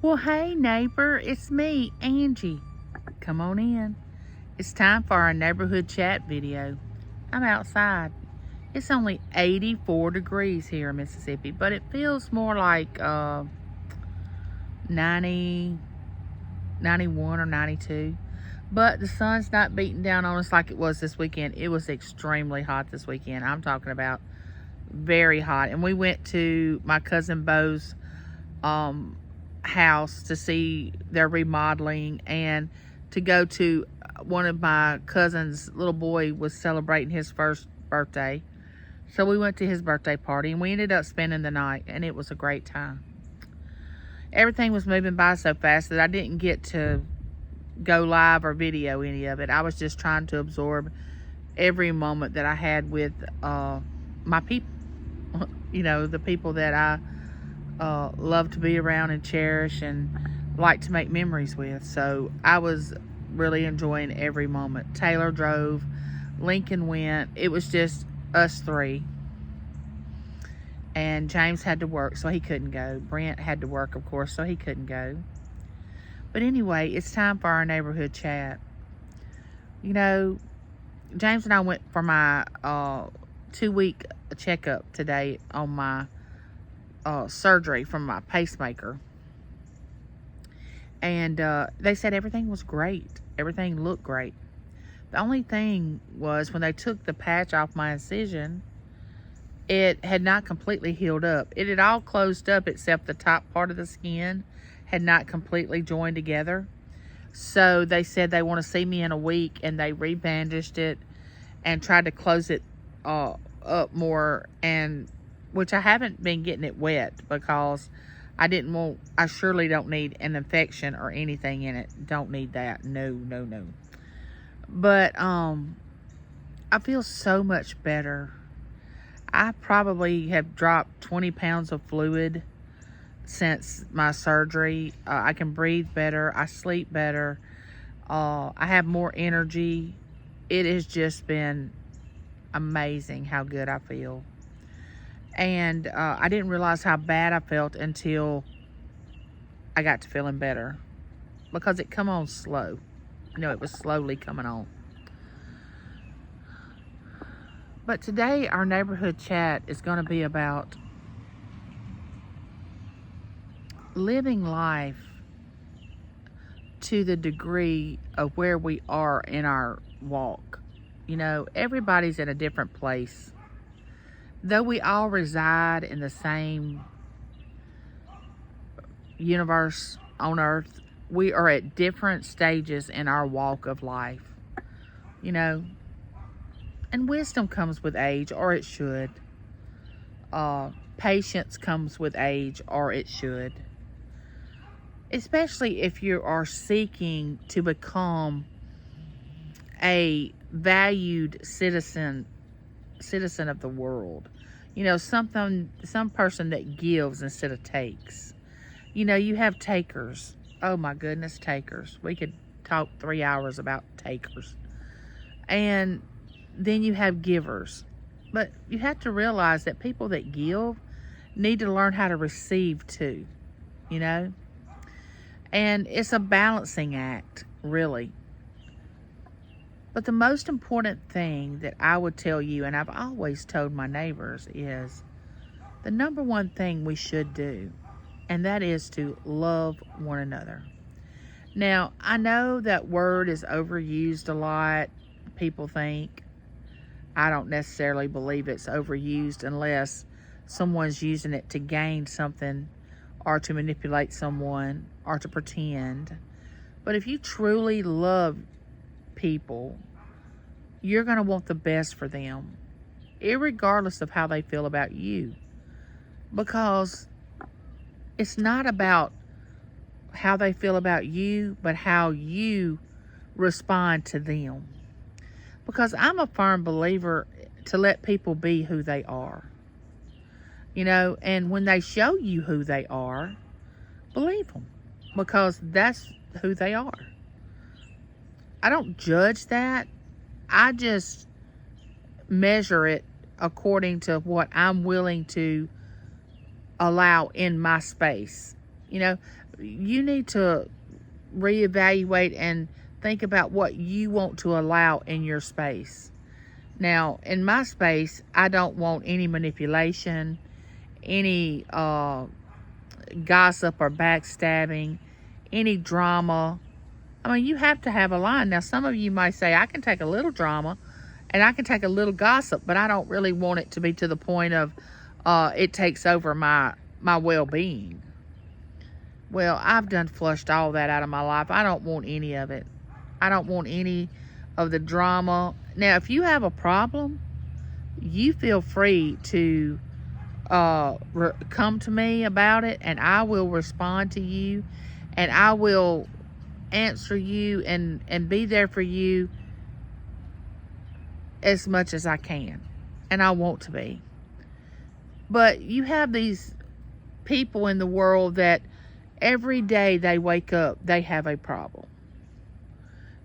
Well, hey, neighbor, it's me, Angie. Come on in. It's time for our neighborhood chat video. I'm outside. It's only 84 degrees here in Mississippi, but it feels more like 90, 91 or 92. But the sun's not beating down on us like it was this weekend. It was extremely hot this weekend. I'm talking about very hot. And we went to my cousin Bo's house to see their remodeling, and to go to one of my cousin's little boy was celebrating his first birthday. So we went to his birthday party and we ended up spending the night, and it was a great time. Everything was moving by so fast that I didn't get to go live or video any of it. I was just trying to absorb every moment that I had with my people. The people that I love to be around and cherish and like to make memories with. So I was really enjoying every moment. Taylor drove, Lincoln went. It was just us three. And James had to work, so he couldn't go. Brent had to work, of course, so he couldn't go. But anyway, it's time for our neighborhood chat. James and I went for my 2-week checkup today on my surgery from my pacemaker. And they said everything was great. Everything looked great. The only thing was, when they took the patch off my incision, it had not completely healed up. It had all closed up except the top part of the skin had not completely joined together. So they said they want to see me in a week, and they rebandaged it and tried to close it up more, and which I haven't been getting it wet because I surely don't need an infection or anything in it. Don't need that. No. But I feel so much better. I probably have dropped 20 pounds of fluid since my surgery. I can breathe better. I sleep better. I have more energy. It has just been amazing how good I feel. And I didn't realize how bad I felt until I got to feeling better, because it come on slow. It was slowly coming on. But today, our neighborhood chat is going to be about living life to the degree of where we are in our walk. Everybody's in a different place. Though we all reside in the same universe on earth, we are at different stages in our walk of life. And wisdom comes with age, or it should. Patience comes with age, or it should. Especially if you are seeking to become a valued citizen of the world. Some person that gives instead of takes. You have takers. Oh my goodness, takers. We could talk 3 hours about takers. And then you have givers. But you have to realize that people that give need to learn how to receive too. And it's a balancing act, really. But the most important thing that I would tell you, and I've always told my neighbors, is the number one thing we should do, and that is to love one another. Now, I know that word is overused a lot, people think. I don't necessarily believe it's overused unless someone's using it to gain something, or to manipulate someone, or to pretend. But if you truly love people, you're going to want the best for them, irregardless of how they feel about you. Because it's not about how they feel about you, but how you respond to them. Because I'm a firm believer to let people be who they are. And when they show you who they are, believe them, because that's who they are. I don't judge that. I just measure it according to what I'm willing to allow in my space. You know, you need to reevaluate and think about what you want to allow in your space. Now, in my space, I don't want any manipulation, any gossip or backstabbing, any drama. I mean, you have to have a line. Now, some of you might say, I can take a little drama and I can take a little gossip, but I don't really want it to be to the point of it takes over my well-being. Well, I've done flushed all that out of my life. I don't want any of it. I don't want any of the drama. Now, if you have a problem, you feel free to come to me about it, and I will respond to you, and I will answer you and be there for you as much as I can, and I want to be. But you have these people in the world that every day they wake up, they have a problem.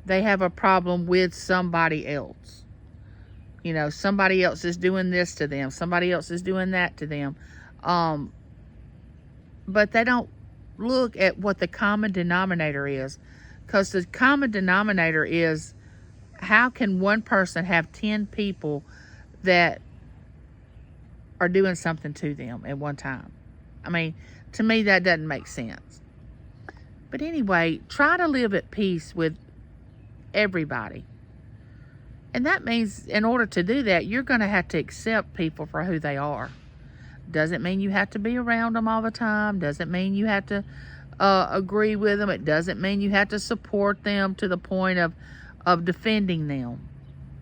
They have a problem with somebody else. You know, somebody else is doing this to them. Somebody else is doing that to them. But they don't look at what the common denominator is. Because the common denominator is, how can one person have 10 people that are doing something to them at one time? I mean, to me, that doesn't make sense. But anyway, try to live at peace with everybody. And that means in order to do that, you're going to have to accept people for who they are. Doesn't mean you have to be around them all the time. Doesn't mean you have to agree with them. It doesn't mean you have to support them to the point of defending them.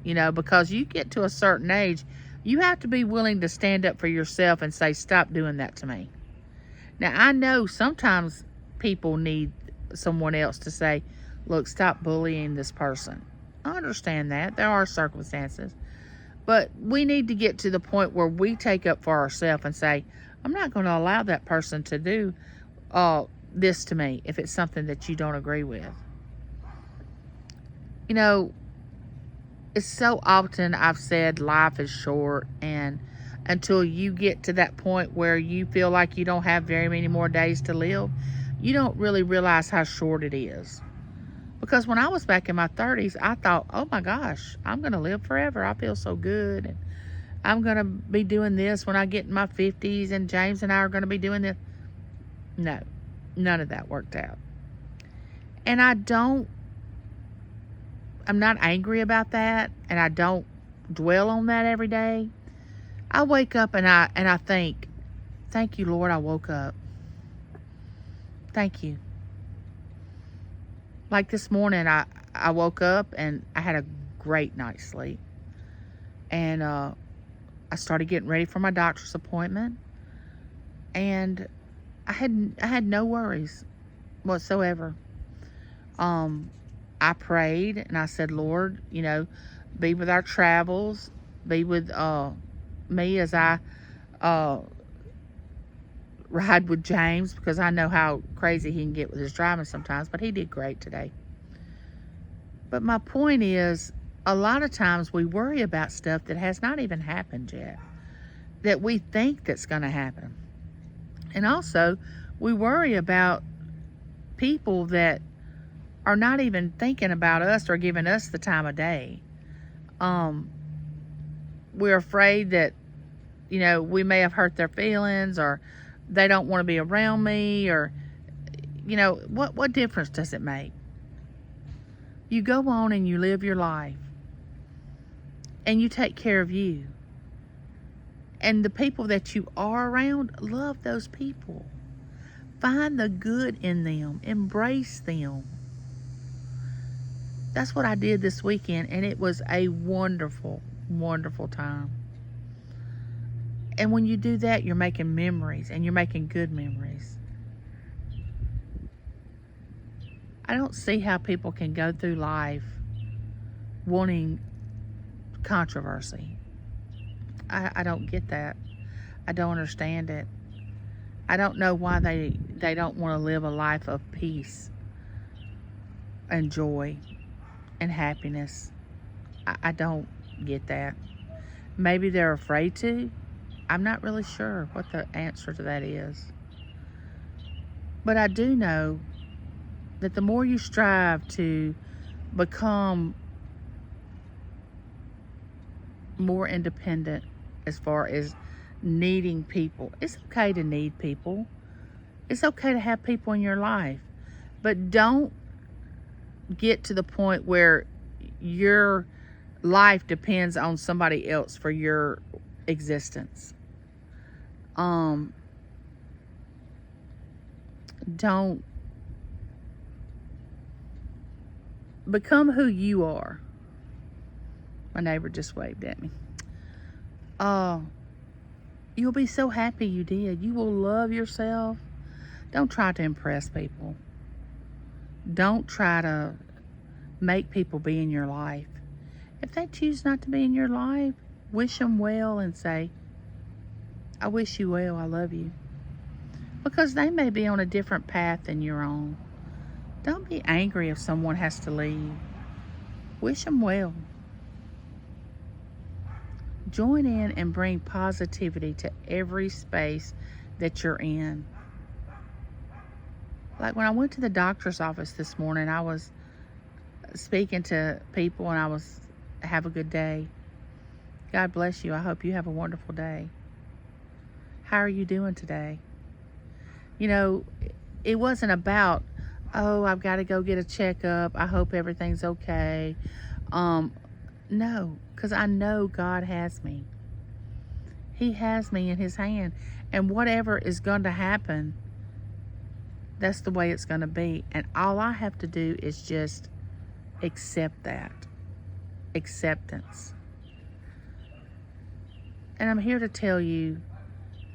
You know, because you get to a certain age, you have to be willing to stand up for yourself and say, stop doing that to me. Now, I know sometimes people need someone else to say, look, stop bullying this person. I understand that. There are circumstances. But we need to get to the point where we take up for ourselves and say, I'm not going to allow that person to do this to me if it's something that you don't agree with. You know, it's so often I've said life is short, and until you get to that point where you feel like you don't have very many more days to live, you don't really realize how short it is. Because when I was back in my 30s, I thought, oh my gosh, I'm going to live forever. I feel so good. And I'm going to be doing this when I get in my 50s, and James and I are going to be doing this. No, none of that worked out. And I'm not angry about that, and I don't dwell on that every day. I wake up and I think, thank you, Lord, I woke up. Thank you. Like this morning, I woke up and I had a great night's sleep. And I started getting ready for my doctor's appointment. And I had no worries whatsoever. I prayed and I said, Lord, you know, be with our travels, be with me as I ride with James, because I know how crazy he can get with his driving sometimes, but he did great today. But my point is, a lot of times we worry about stuff that has not even happened yet, that we think that's going to happen. And also, we worry about people that are not even thinking about us or giving us the time of day. We're afraid that, you know, we may have hurt their feelings, or they don't want to be around me, or, you know, what difference does it make? You go on and you live your life, and you take care of you. And the people that you are around, love those people. Find the good in them. Embrace them. That's what I did this weekend, and it was a wonderful, wonderful time. And when you do that, you're making memories, and you're making good memories. I don't see how people can go through life wanting controversy. I don't get that. I don't understand it. I don't know why they don't want to live a life of peace and joy and happiness. I don't get that. Maybe they're afraid to. I'm not really sure what the answer to that is. But I do know that the more you strive to become more independent as far as needing people, it's okay to need people. It's okay to have people in your life. But don't get to the point where your life depends on somebody else for your existence. Don't become who you are. My neighbor just waved at me. You'll be so happy you did. You will love yourself. Don't try to impress people. Don't try to make people be in your life. If they choose not to be in your life, wish them well and say, I wish you well, I love you. Because they may be on a different path than you're on. Don't be angry if someone has to leave. Wish them well. Join in and bring positivity to every space that you're in. Like when I went to the doctor's office this morning, I was speaking to people and I was, have a good day. God bless you. I hope you have a wonderful day. How are you doing today? You know, it wasn't about, oh, I've got to go get a checkup. I hope everything's okay. No, because I know God has me. He has me in his hand. And whatever is going to happen, that's the way it's going to be. And all I have to do is just accept that. Acceptance. And I'm here to tell you,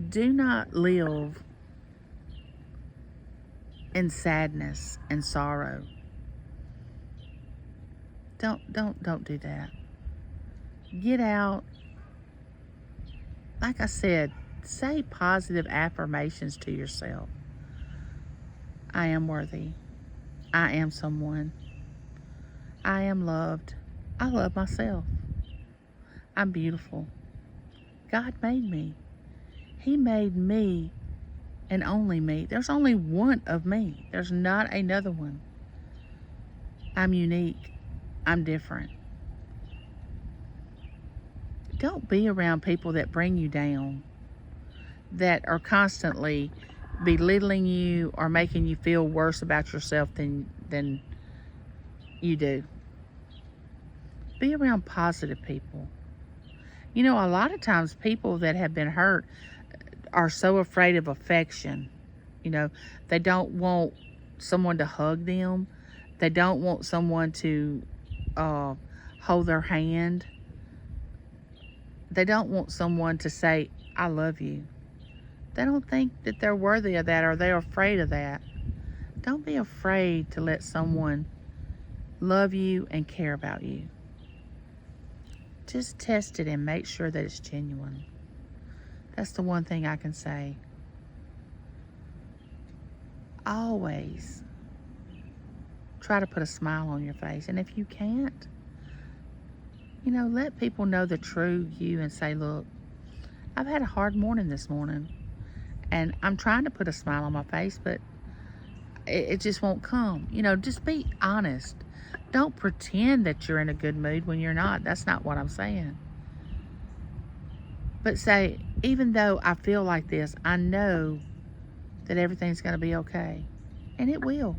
do not live in sadness and sorrow. Don't do that. Get out. Like I said, say positive affirmations to yourself. I am worthy. I am someone. I am loved. I love myself. I'm beautiful. God made me. He made me and only me. There's only one of me. There's not another one. I'm unique. I'm different. Don't be around people that bring you down, that are constantly belittling you or making you feel worse about yourself than you do. Be around positive people. You know, a lot of times people that have been hurt are so afraid of affection. You know, they don't want someone to hug them. They don't want someone to hold their hand. They don't want someone to say, I love you. They don't think that they're worthy of that, or they're afraid of that. Don't be afraid to let someone love you and care about you. Just test it and make sure that it's genuine. That's the one thing I can say. Always try to put a smile on your face. And if you can't, you know, let people know the true you and say, look, I've had a hard morning this morning and I'm trying to put a smile on my face, but it just won't come. You know, just be honest. Don't pretend that you're in a good mood when you're not. That's not what I'm saying. But say, even though I feel like this, I know that everything's going to be okay. And it will.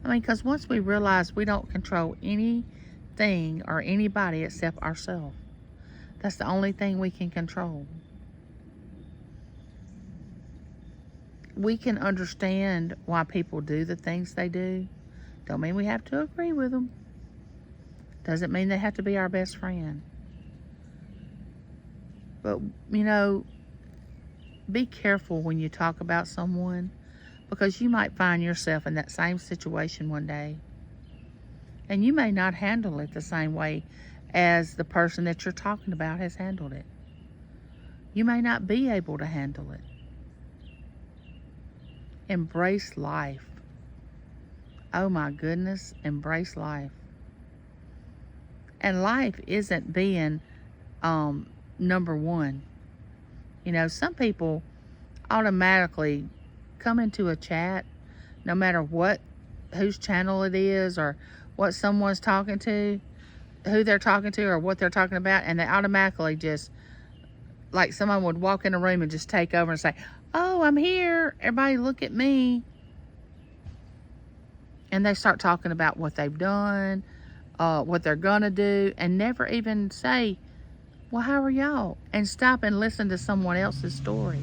I mean, because once we realize we don't control anything or anybody except ourselves, that's the only thing we can control. We can understand why people do the things they do. Don't mean we have to agree with them. Doesn't mean they have to be our best friend. But, you know, be careful when you talk about someone, because you might find yourself in that same situation one day. And you may not handle it the same way as the person that you're talking about has handled it. You may not be able to handle it. Embrace life. Oh my goodness, embrace life. And life isn't being number one. You know, some people automatically come into a chat, no matter whose channel it is, or what someone's talking to, who they're talking to, or what they're talking about, and they automatically just, like someone would walk in a room and just take over and say, oh, I'm here, everybody look at me. And they start talking about what they've done, what they're gonna do, and never even say, well, how are y'all? And stop and listen to someone else's story.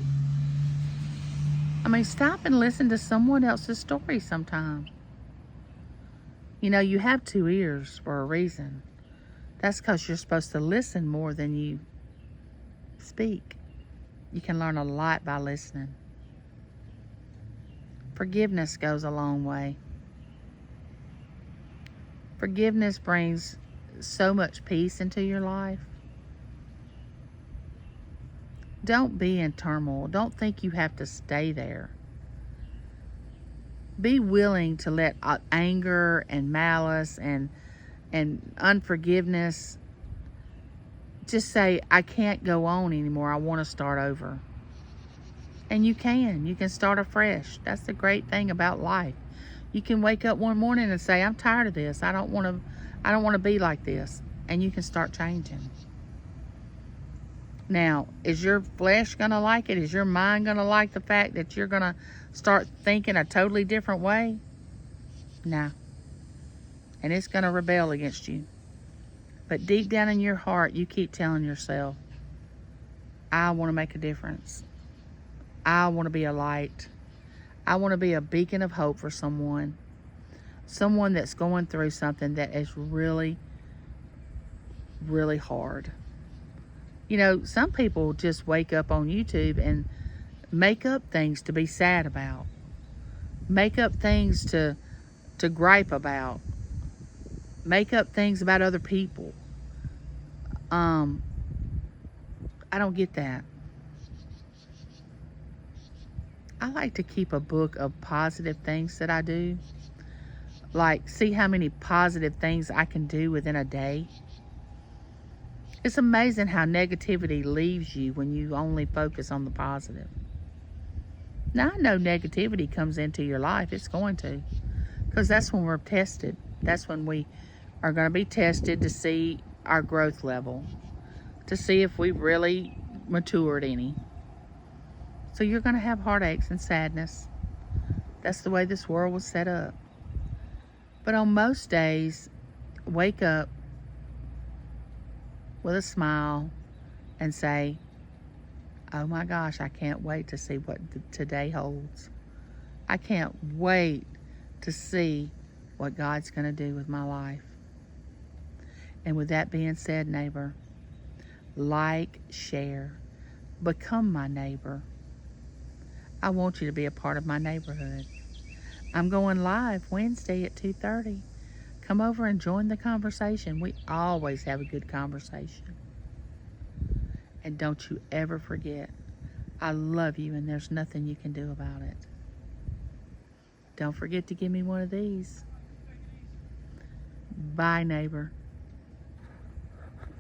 I mean, stop and listen to someone else's story sometime. You know, you have 2 ears for a reason. That's because you're supposed to listen more than you speak. You can learn a lot by listening. Forgiveness goes a long way. Forgiveness brings so much peace into your life. Don't be in turmoil. Don't think you have to stay there. Be willing to let anger and malice and unforgiveness just say, I can't go on anymore. I want to start over. And you can start afresh. That's the great thing about life. You can wake up one morning and say, I'm tired of this. I don't want to be like this. And you can start changing. Now, is your flesh going to like it? Is your mind going to like the fact that you're going to start thinking a totally different way? No. And it's going to rebel against you. But deep down in your heart, you keep telling yourself, I want to make a difference. I want to be a light. I want to be a beacon of hope for someone. Someone that's going through something that is really, really hard. You know, some people just wake up on YouTube and make up things to be sad about. Make up things to gripe about. Make up things about other people. I don't get that. I like to keep a book of positive things that I do. Like, see how many positive things I can do within a day. It's amazing how negativity leaves you when you only focus on the positive. Now, I know negativity comes into your life. It's going to. Because that's when we're tested. That's when we are going to be tested to see our growth level. To see if we've really matured any. So you're going to have heartaches and sadness. That's the way this world was set up. But on most days, wake up with a smile and say, oh my gosh, I can't wait to see what today holds. I can't wait to see what God's going to do with my life. And with that being said, neighbor, like, share, become my neighbor. I want you to be a part of my neighborhood. I'm going live Wednesday at 2:30. Come over and join the conversation. We always have a good conversation. And don't you ever forget, I love you and there's nothing you can do about it. Don't forget to give me one of these. Bye, neighbor.